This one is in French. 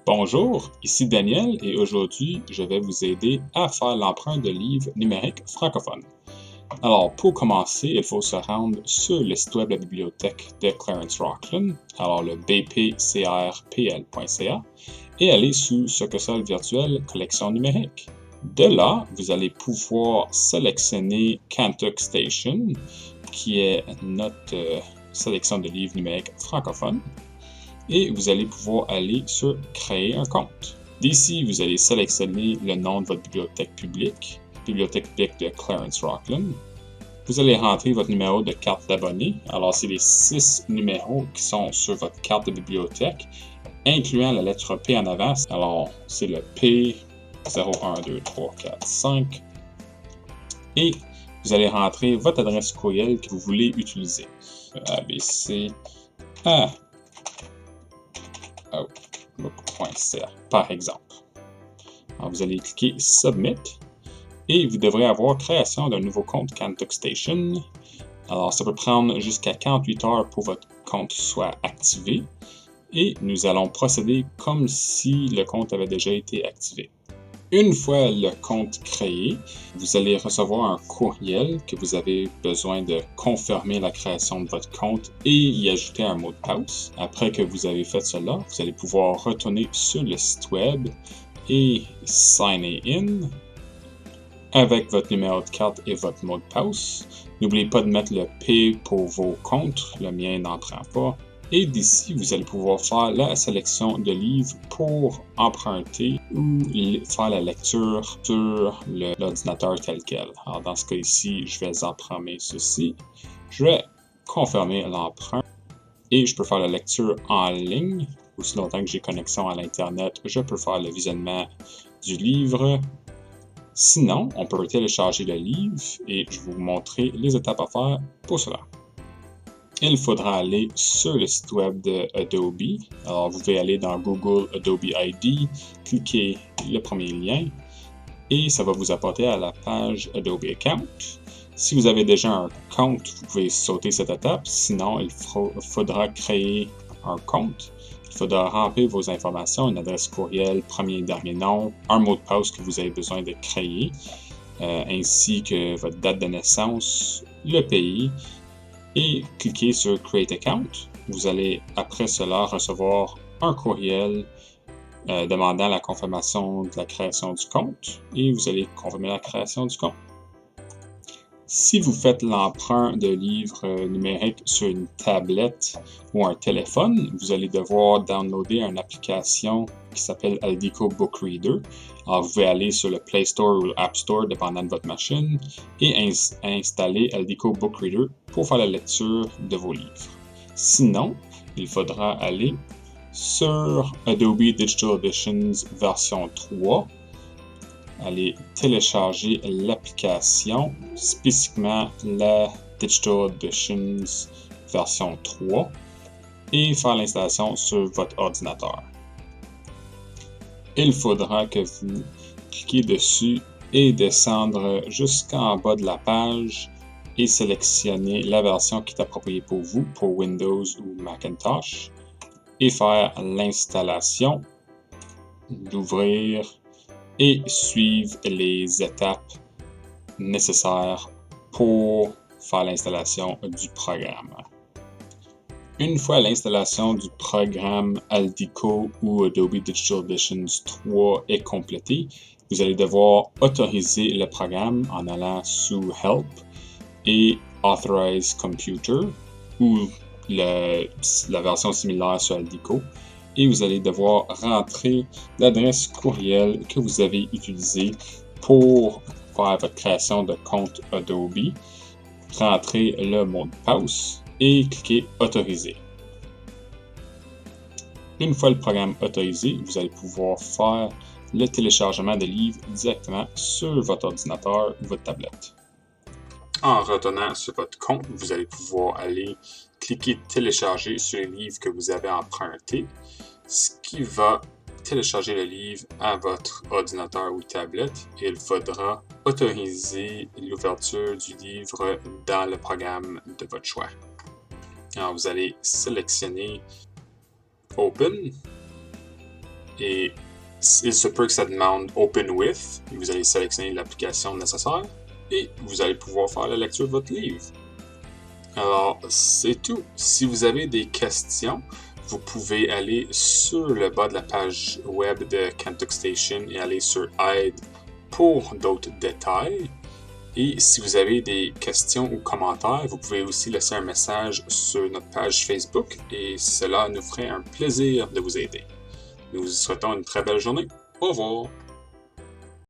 Bonjour, ici Daniel et aujourd'hui, je vais vous aider à faire l'emprunt de livres numériques francophones. Alors, pour commencer, il faut se rendre sur le site web de la bibliothèque de Clarence Rocklin, alors le bpcrpl.ca, et aller sous succursale virtuelle collection numérique. De là, vous allez pouvoir sélectionner Kentuck Station, qui est notre sélection de livres numériques francophones. Et vous allez pouvoir aller sur Créer un compte. D'ici, vous allez sélectionner le nom de votre bibliothèque publique de Clarence Rocklin. Vous allez rentrer votre numéro de carte d'abonné. Alors, c'est les 6 numéros qui sont sur votre carte de bibliothèque, incluant la lettre P en avant. Alors, c'est le P 0, 1, 2, 3, 4, 5. Et vous allez rentrer votre adresse courriel que vous voulez utiliser. ABC A outlook.ca, par exemple. Alors, vous allez cliquer Submit et vous devrez avoir création d'un nouveau compte Kentuck Station. Alors, ça peut prendre jusqu'à 48 heures pour votre compte soit activé et nous allons procéder comme si le compte avait déjà été activé. Une fois le compte créé, vous allez recevoir un courriel que vous avez besoin de confirmer la création de votre compte et y ajouter un mot de passe. Après que vous avez fait cela, vous allez pouvoir retourner sur le site web et signer in avec votre numéro de carte et votre mot de passe. N'oubliez pas de mettre le P pour vos comptes, le mien n'en prend pas. Et d'ici, vous allez pouvoir faire la sélection de livres pour emprunter ou faire la lecture sur l'ordinateur tel quel. Alors dans ce cas ici, je vais emprunter ceci. Je vais confirmer l'emprunt et je peux faire la lecture en ligne. Aussi longtemps que j'ai connexion à l'Internet, je peux faire le visionnement du livre. Sinon, on peut télécharger le livre et je vais vous montrer les étapes à faire pour cela. Il faudra aller sur le site web de Adobe. Alors, vous pouvez aller dans Google Adobe ID, cliquer le premier lien et ça va vous apporter à la page Adobe Account. Si vous avez déjà un compte, vous pouvez sauter cette étape. Sinon, il faudra créer un compte. Il faudra remplir vos informations, une adresse courriel, premier et dernier nom, un mot de passe que vous avez besoin de créer, ainsi que votre date de naissance, le pays, et cliquez sur Create Account. Vous allez après cela recevoir un courriel demandant la confirmation de la création du compte et vous allez confirmer la création du compte. Si vous faites l'emprunt de livres numériques sur une tablette ou un téléphone, vous allez devoir downloader une application qui s'appelle Aldico Book Reader. Alors, vous pouvez aller sur le Play Store ou l'App Store, dépendant de votre machine, et installer Aldico Book Reader pour faire la lecture de vos livres. Sinon, il faudra aller sur Adobe Digital Editions version 3, aller télécharger l'application, spécifiquement la Digital Editions version 3 et faire l'installation sur votre ordinateur. Il faudra que vous cliquiez dessus et descendre jusqu'en bas de la page et sélectionner la version qui est appropriée pour vous, pour Windows ou Macintosh, et faire l'installation, l'ouvrir et suivre les étapes nécessaires pour faire l'installation du programme. Une fois l'installation du programme Aldico ou Adobe Digital Editions 3 est complétée, vous allez devoir autoriser le programme en allant sous Help et Authorize Computer ou la version similaire sur Aldico. Et vous allez devoir rentrer l'adresse courriel que vous avez utilisée pour faire votre création de compte Adobe, rentrer le mot de passe et cliquer Autoriser. Une fois le programme autorisé, vous allez pouvoir faire le téléchargement de livres directement sur votre ordinateur ou votre tablette. En retournant sur votre compte, vous allez pouvoir aller cliquer Télécharger sur les livres que vous avez empruntés, ce qui va télécharger le livre à votre ordinateur ou tablette et il faudra autoriser l'ouverture du livre dans le programme de votre choix. Alors, vous allez sélectionner Open Et il se peut que ça demande Open With. Vous allez sélectionner l'application nécessaire et vous allez pouvoir faire la lecture de votre livre. Alors, c'est tout. Si vous avez des questions, vous pouvez aller sur le bas de la page web de KanTalkStation et aller sur Aide pour d'autres détails. Et si vous avez des questions ou commentaires, vous pouvez aussi laisser un message sur notre page Facebook et cela nous ferait un plaisir de vous aider. Nous vous souhaitons une très belle journée. Au revoir!